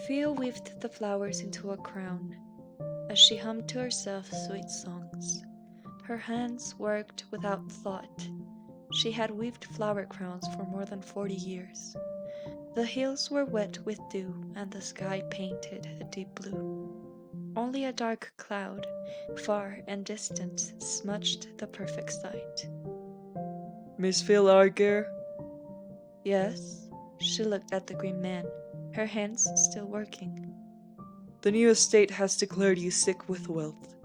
Phille weaved the flowers into a crown, as she hummed to herself sweet songs. Her hands worked without thought. She had weaved flower crowns for more than 40 years. The hills were wet with dew, and the sky painted a deep blue. Only a dark cloud, far and distant, smudged the perfect sight. Miss Phille Arger? Yes, she looked at the green man, her hands still working. The new estate has declared you sick with wealth.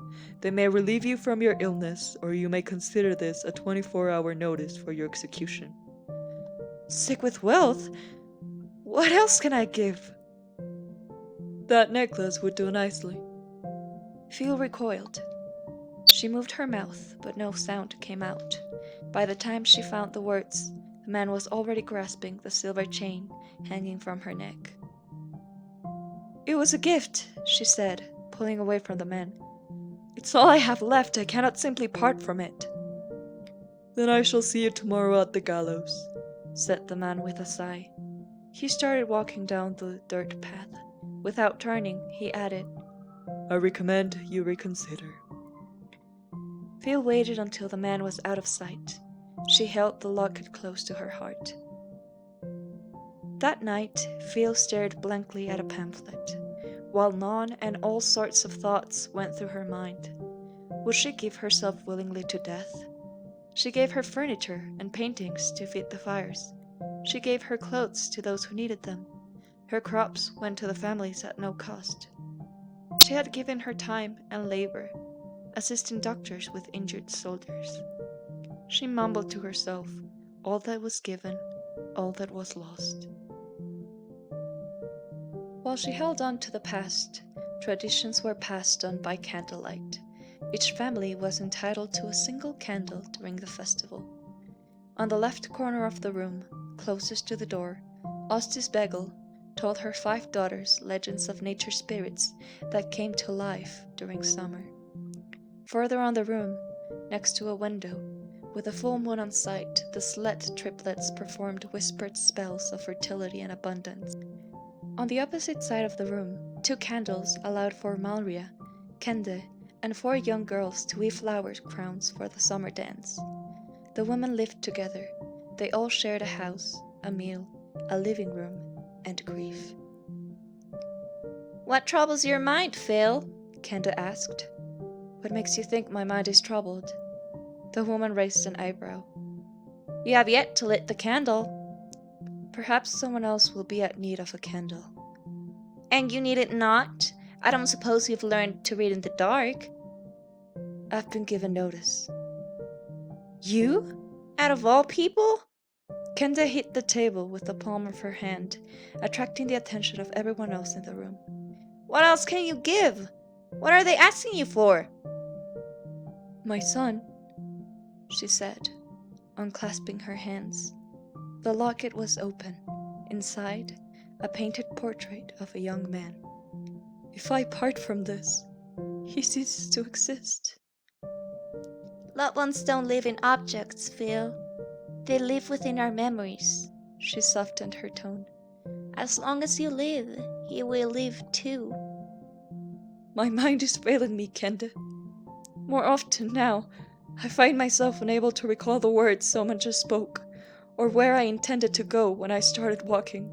They may relieve you from your illness, or you may consider this a 24-hour notice for your execution. Sick with wealth? What else can I give? That necklace would do nicely. Phille recoiled. She moved her mouth, but no sound came out. By the time she found the words, the man was already grasping the silver chain hanging from her neck. It was a gift, she said, pulling away from the man. It's all I have left. I cannot simply part from it. Then I shall see you tomorrow at the gallows, said the man with a sigh. He started walking down the dirt path. Without turning, he added, I recommend you reconsider. Phille waited until the man was out of sight. She held the locket close to her heart. That night, Phille stared blankly at a pamphlet, while none and all sorts of thoughts went through her mind. Would she give herself willingly to death? She gave her furniture and paintings to feed the fires. She gave her clothes to those who needed them. Her crops went to the families at no cost. She had given her time and labor, assisting doctors with injured soldiers. She mumbled to herself, all that was given, all that was lost. While she held on to the past, traditions were passed on by candlelight. Each family was entitled to a single candle during the festival. On the left corner of the room, closest to the door, Ostis Begel told her 5 daughters legends of nature spirits that came to life during summer. Further on the room, next to a window, with a full moon on sight, the Slett triplets performed whispered spells of fertility and abundance. On the opposite side of the room, 2 candles allowed for Malria, Kende, and 4 young girls to weave flower crowns for the summer dance. The women lived together. They all shared a house, a meal, a living room, and grief. What troubles your mind, Phille? Kende asked. What makes you think my mind is troubled? The woman raised an eyebrow. You have yet to lit the candle. Perhaps someone else will be at need of a candle. And you need it not? I don't suppose you've learned to read in the dark. I've been given notice. You? Out of all people? Kende hit the table with the palm of her hand, attracting the attention of everyone else in the room. What else can you give? What are they asking you for? My son, she said, unclasping her hands. The locket was open. Inside, a painted portrait of a young man. If I part from this, he ceases to exist. Loved ones don't live in objects, Phille. They live within our memories, she softened her tone. As long as you live, he will live too. My mind is failing me, Kende. More often now, I find myself unable to recall the words someone just spoke, or where I intended to go when I started walking.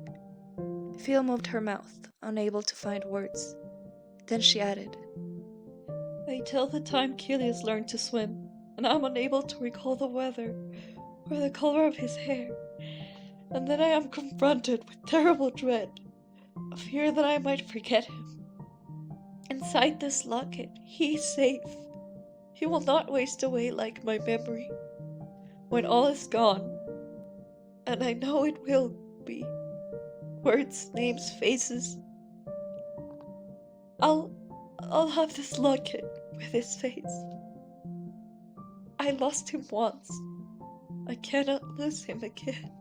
Phille moved her mouth, unable to find words. Then she added, I tell the time Kilius learned to swim, and I'm unable to recall the weather, or the color of his hair. And then I am confronted with terrible dread, a fear that I might forget him. Inside this locket, he is safe. He will not waste away like my memory. When all is gone, and I know it will be, words, names, faces, I'll have this locket with his face. I lost him once. I cannot lose him again.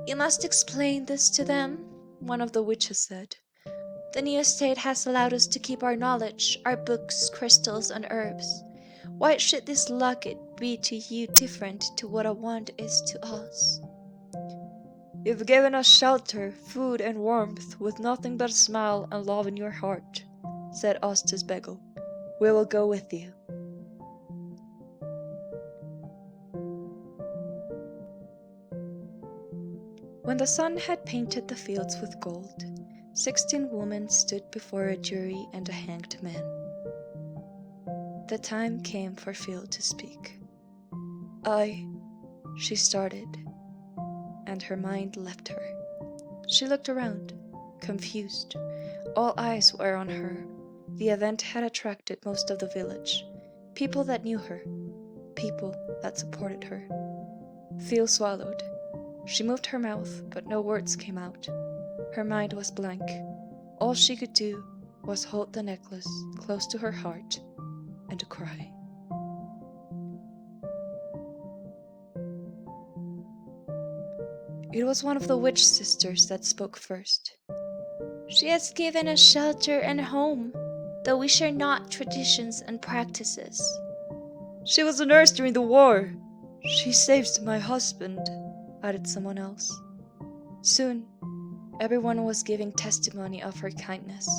You must explain this to them, one of the witches said. "The new estate has allowed us to keep our knowledge, our books, crystals, and herbs. Why should this locket be to you different to what a wand is to us?" "You've given us shelter, food, and warmth, with nothing but a smile and love in your heart," said Ostis Begel. "We will go with you." When the sun had painted the fields with gold, 16 women stood before a jury and a hanged man. The time came for Phille to speak. She started, and her mind left her. She looked around, confused. All eyes were on her. The event had attracted most of the village, people that knew her, people that supported her. Phille swallowed. She moved her mouth, but no words came out. Her mind was blank. All she could do was hold the necklace close to her heart and cry. It was one of the witch sisters that spoke first. "She has given us shelter and home, though we share not traditions and practices." "She was a nurse during the war. She saved my husband," added someone else. Soon, everyone was giving testimony of her kindness.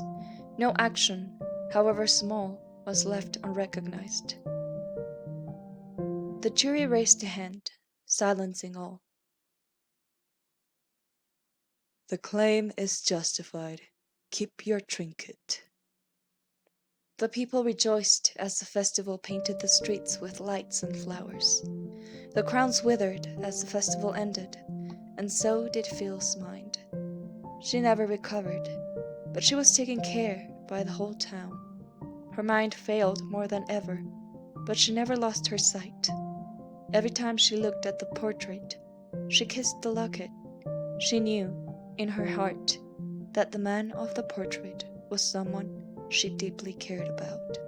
No action, however small, was left unrecognized. The jury raised a hand, silencing all. "The claim is justified. Keep your trinket." The people rejoiced as the festival painted the streets with lights and flowers. The crowns withered as the festival ended, and so did Phille's mind. She never recovered, but she was taken care by the whole town. Her mind failed more than ever, but she never lost her sight. Every time she looked at the portrait, she kissed the locket. She knew, in her heart, that the man of the portrait was someone she deeply cared about.